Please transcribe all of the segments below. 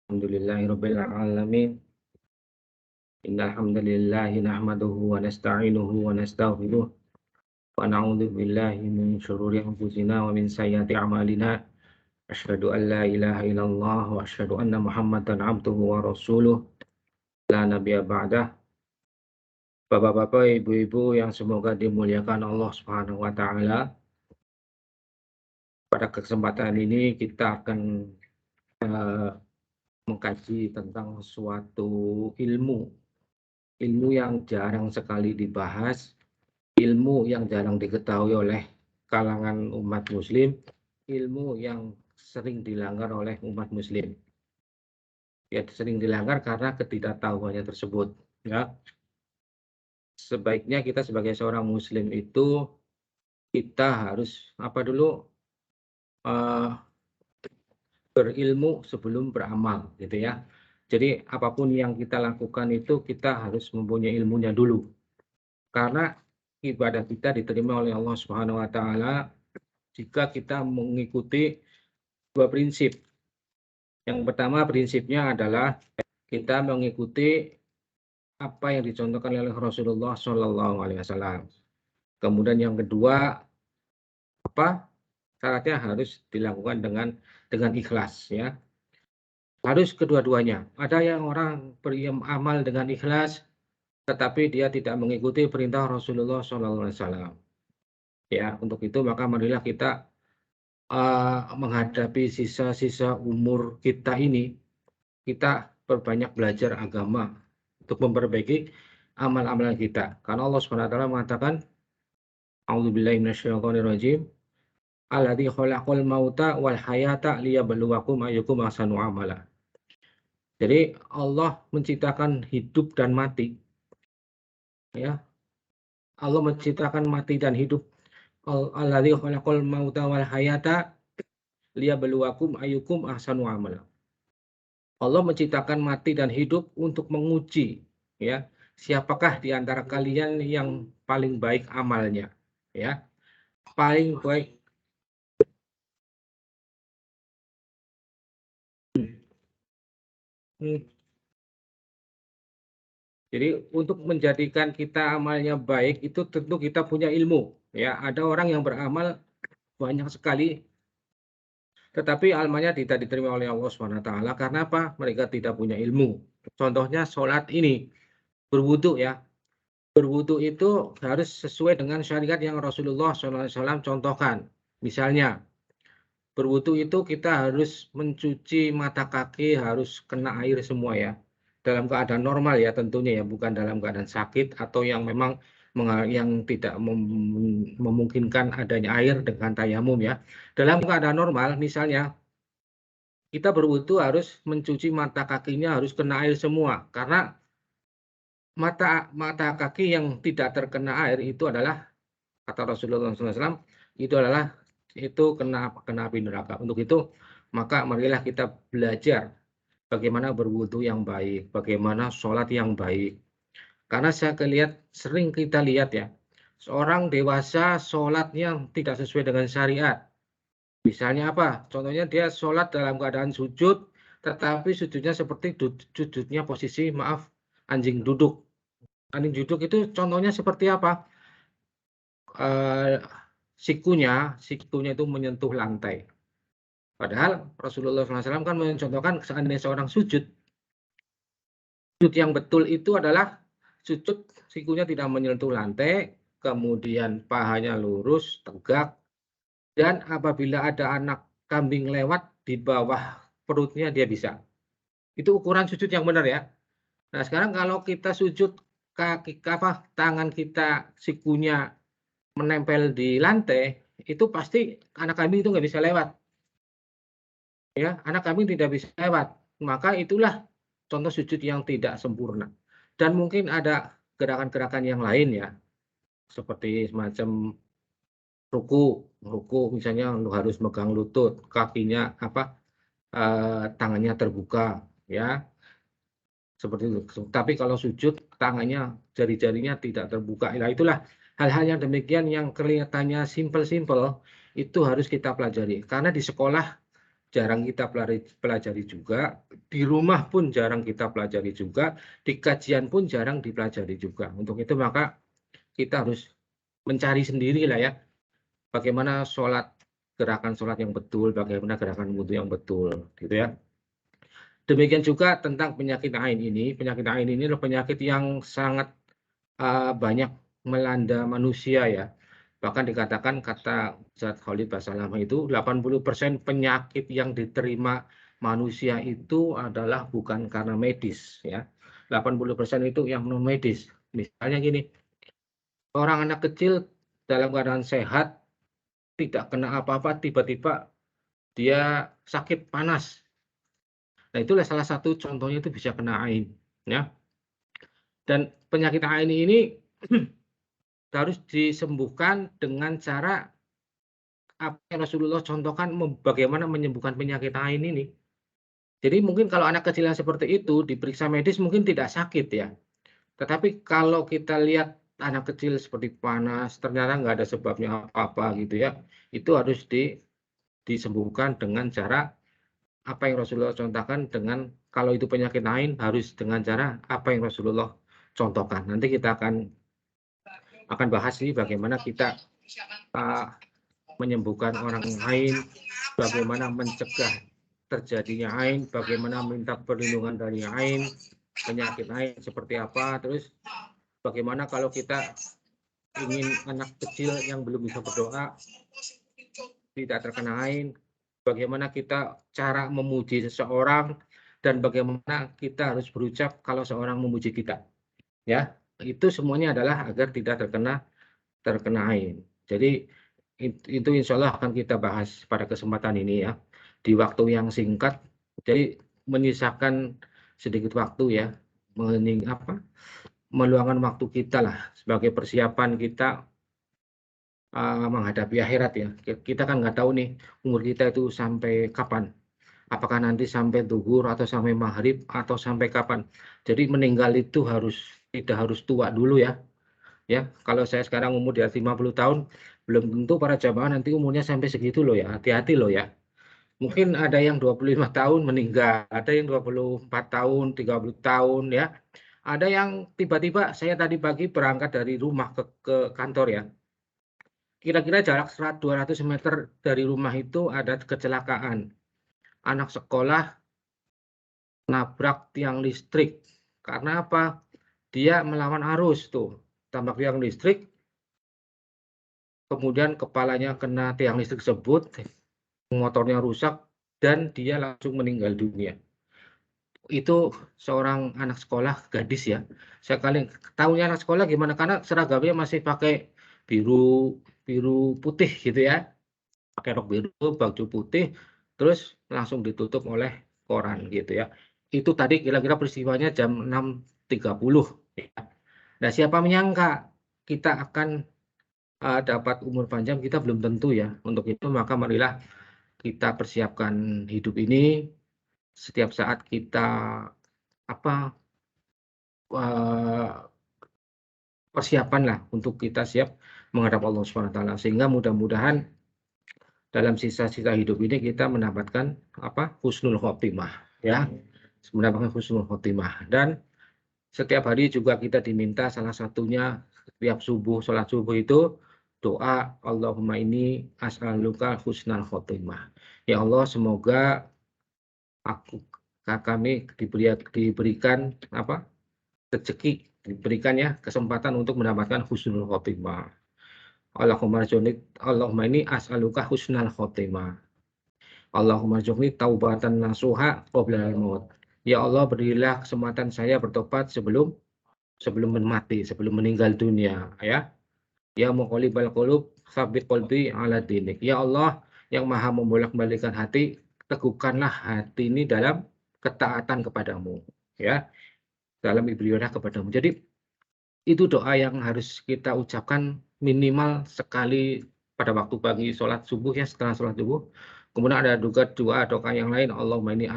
Alhamdulillahirabbil alamin. Innal hamdalillahi nahmaduhu wa nasta'inuhu wa nastaghfiruh wa na'udzu billahi min syururi anfusina wa min sayyiati a'malina. Asyhadu an la ilaha illallah wa asyhadu anna Muhammadan abduhu wa rasuluh la nabiyya ba'dah. Bapak-bapak, ibu-ibu yang semoga dimuliakan Allah Subhanahu wa taala. Pada kesempatan ini kita akan mengkaji tentang suatu ilmu yang jarang sekali dibahas, ilmu yang jarang diketahui oleh kalangan umat muslim, ilmu yang sering dilanggar oleh umat muslim. Ya, sering dilanggar karena ketidaktahuannya tersebut, ya. Sebaiknya kita sebagai seorang muslim itu kita harus berilmu sebelum beramal, gitu ya. Jadi apapun yang kita lakukan itu kita harus mempunyai ilmunya dulu. Karena ibadah kita diterima oleh Allah Subhanahu wa taala jika kita mengikuti dua prinsip. Yang pertama prinsipnya adalah kita mengikuti apa yang dicontohkan oleh Rasulullah Shallallahu Alaihi Wasallam. Kemudian yang kedua, syaratnya harus dilakukan dengan ikhlas, ya. Harus kedua-duanya. Ada yang orang beramal dengan ikhlas, tetapi dia tidak mengikuti perintah Rasulullah Shallallahu Alaihi Wasallam. Ya, untuk itu maka marilah kita menghadapi sisa-sisa umur kita ini, kita perbanyak belajar agama untuk memperbaiki amal-amalan kita. Karena Allah Subhanahu wa taala mengatakan, A'udzubillahi minasyaitonirrajim, alladzi khalaqal mauta wal hayata liyabluwakum ayyukum ahsanu amala. Jadi Allah menciptakan hidup dan mati. Ya. Allah menciptakan mati dan hidup. Alladzi khalaqal mauta wal hayata liyabluwakum ayyukum ahsanu amala. Allah menciptakan mati dan hidup untuk menguji, ya, siapakah di antara kalian yang paling baik amalnya, ya, paling baik. Jadi untuk menjadikan kita amalnya baik itu tentu kita punya ilmu, ya. Ada orang yang beramal banyak sekali, tetapi amalnya tidak diterima oleh Allah Subhanahu wa taala karena apa? Mereka tidak punya ilmu. Contohnya sholat ini, berwudu, ya. Berwudu itu harus sesuai dengan syariat yang Rasulullah SAW contohkan. Misalnya, berwudu itu kita harus mencuci mata kaki, harus kena air semua, ya. Dalam keadaan normal, ya, tentunya, ya, bukan dalam keadaan sakit atau yang memang yang tidak memungkinkan adanya air dengan tayamum, ya. Dalam keadaan normal, misalnya kita berwudu harus mencuci mata kakinya harus kena air semua, karena mata kaki yang tidak terkena air itu adalah, kata Rasulullah SAW, itu kena api neraka. Untuk itu maka marilah kita belajar bagaimana berwudu yang baik, bagaimana sholat yang baik. Karena sering kita lihat, ya, seorang dewasa sholatnya tidak sesuai dengan syariat. Misalnya apa? Contohnya dia sholat dalam keadaan sujud, tetapi sujudnya seperti sujudnya posisi, maaf, anjing duduk. Anjing duduk itu contohnya seperti apa? Sikunya itu menyentuh lantai. Padahal Rasulullah SAW kan mencontohkan seandainya seorang sujud yang betul itu adalah sujud sikunya tidak menyentuh lantai, kemudian pahanya lurus, tegak, dan apabila ada anak kambing lewat di bawah perutnya dia bisa. Itu ukuran sujud yang benar, ya. Nah, sekarang kalau kita sujud tangan kita sikunya menempel di lantai, itu pasti anak kambing itu nggak bisa lewat. Ya, anak kambing tidak bisa lewat. Maka itulah contoh sujud yang tidak sempurna. Dan mungkin ada gerakan-gerakan yang lain, ya, seperti semacam ruku misalnya harus megang lutut, kakinya tangannya terbuka, ya. Seperti itu. Tapi kalau sujud tangannya, jari-jarinya tidak terbuka. Nah, itulah hal-hal yang demikian yang kelihatannya simpel-simpel itu harus kita pelajari. Karena di sekolah jarang kita pelajari juga, di rumah pun jarang kita pelajari juga, di kajian pun jarang dipelajari juga. Untuk itu maka kita harus mencari sendiri lah ya, bagaimana gerakan sholat yang betul, bagaimana gerakan wudhu yang betul, gitu ya. Demikian juga tentang penyakit ain ini. Penyakit ain ini adalah penyakit yang sangat banyak melanda manusia ya. Bahkan dikatakan kata Ustaz Khalid Basalamah itu 80% penyakit yang diterima manusia itu adalah bukan karena medis ya. 80% itu yang non medis. Misalnya gini, orang anak kecil dalam keadaan sehat tidak kena apa-apa tiba-tiba dia sakit panas. Nah, itulah salah satu contohnya itu bisa kena ain ya. Dan penyakit ain ini harus disembuhkan dengan cara apa yang Rasulullah contohkan bagaimana menyembuhkan penyakit ain ini. Jadi mungkin kalau anak kecil yang seperti itu diperiksa medis mungkin tidak sakit ya. Tetapi kalau kita lihat anak kecil seperti panas, ternyata nggak ada sebabnya apa-apa gitu ya, itu harus disembuhkan dengan cara apa yang Rasulullah contohkan dengan kalau itu penyakit ain harus dengan cara apa yang Rasulullah contohkan. Nanti kita akan bahas nih bagaimana kita menyembuhkan orang lain, bagaimana mencegah terjadinya ain, bagaimana minta perlindungan dari ain, penyakit ain seperti apa, terus bagaimana kalau kita ingin anak kecil yang belum bisa berdoa tidak terkena ain, bagaimana kita cara memuji seseorang, dan bagaimana kita harus berucap kalau seorang memuji kita. Ya, itu semuanya adalah agar tidak terkena ain. Jadi itu insya Allah akan kita bahas pada kesempatan ini ya, di waktu yang singkat. Jadi menyisakan sedikit waktu ya, meluangkan waktu kita lah sebagai persiapan kita menghadapi akhirat ya. Kita kan nggak tahu nih umur kita itu sampai kapan. Apakah nanti sampai zuhur atau sampai maghrib atau sampai kapan. Jadi meninggal itu tidak harus tua dulu ya. Ya, kalau saya sekarang umur di atas 50 tahun, belum tentu para jamaah nanti umurnya sampai segitu loh ya. Hati-hati loh ya. Mungkin ada yang 25 tahun meninggal, ada yang 24 tahun, 30 tahun ya. Ada yang tiba-tiba saya tadi pagi berangkat dari rumah ke kantor ya. Kira-kira jarak 200 meter dari rumah itu ada kecelakaan. Anak sekolah nabrak tiang listrik. Karena apa? Dia melawan arus tuh. Tambak tiang listrik, kemudian kepalanya kena tiang listrik tersebut, motornya rusak, dan dia langsung meninggal dunia. Itu seorang anak sekolah gadis ya. Saya kali tahunya anak sekolah gimana, karena seragamnya masih pakai biru putih gitu ya. Pakai rok biru, baju putih, terus langsung ditutup oleh koran gitu ya. Itu tadi kira-kira peristiwanya jam 6.30 ya. Nah, siapa menyangka kita akan dapat umur panjang, kita belum tentu ya. Untuk itu maka marilah kita persiapkan hidup ini, setiap saat kita persiapan lah untuk kita siap menghadap Allah SWT, sehingga mudah-mudahan dalam sisa-sisa hidup ini kita mendapatkan husnul khotimah ya, mendapatkan husnul khotimah. Dan setiap hari juga kita diminta, salah satunya setiap sholat subuh itu doa Allahumma inni as'aluka husnal khotimah. Ya Allah, semoga kami diberikan rezeki, diberikan ya kesempatan untuk mendapatkan husnul khotimah. Allahumma inni as'aluka husnal khotimah. Allahumma rzuqni taubatan nasuha qabla al-maut. Ya Allah, berilah kesempatan saya bertobat sebelum mati, sebelum meninggal dunia ya. Ya muqallibal qulub, tsabbit qalbi ala dinik. Ya Allah yang Maha membolak-balikkan hati, teguhkanlah hati ini dalam ketaatan kepadamu ya, dalam ibadah kepadamu. Jadi itu doa yang harus kita ucapkan minimal sekali pada waktu pagi sholat subuh ya, setelah sholat subuh. Kemudian ada juga doa yang lain, Allahumma ini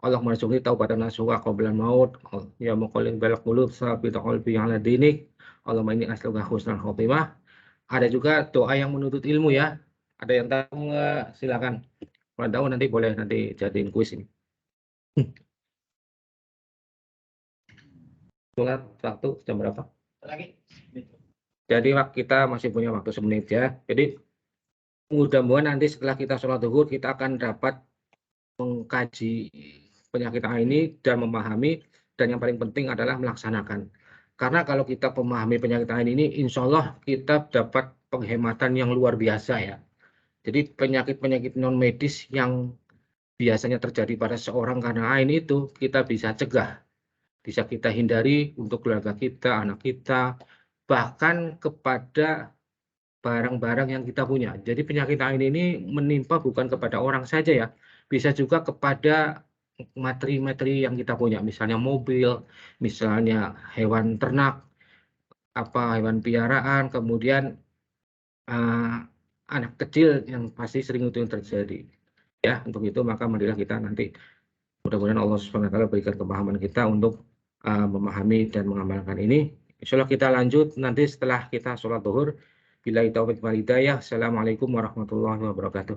Allahumma rzuqni taubatan nasuha qabla maut, ya muqallibal qulub tsabbit qalbi ala dinik, Allahumma inni as'aluka husnal khotimah. Ada juga doa yang menuntut ilmu ya. Ada yang tahu nggak? Silakan. Kalau tahu nanti boleh nanti jadiin kuis ini. Sholat waktu jam berapa? Lagi. Jadi kita masih punya waktu 1 menit ya. Jadi mudah-mudahan nanti setelah kita sholat zuhur kita akan dapat mengkaji penyakit ini dan memahami, dan yang paling penting adalah melaksanakan. Karena kalau kita memahami penyakit ini, insya Allah kita dapat penghematan yang luar biasa ya. Jadi penyakit-penyakit non medis yang biasanya terjadi pada seorang karena AIN itu kita bisa cegah, bisa kita hindari untuk keluarga kita, anak kita, bahkan kepada barang-barang yang kita punya. Jadi penyakit AIN ini menimpa bukan kepada orang saja ya, bisa juga kepada materi-materi yang kita punya, misalnya mobil, misalnya hewan ternak, hewan piaraan, kemudian anak kecil yang pasti sering itu yang terjadi. Ya, untuk itu maka marilah kita nanti mudah-mudahan Allah SWT berikan kepahaman kita untuk memahami dan mengamalkan ini. Insya Allah kita lanjut nanti setelah kita sholat zuhur. Billahi taufiq wal hidayah. Assalamualaikum warahmatullahi wabarakatuh.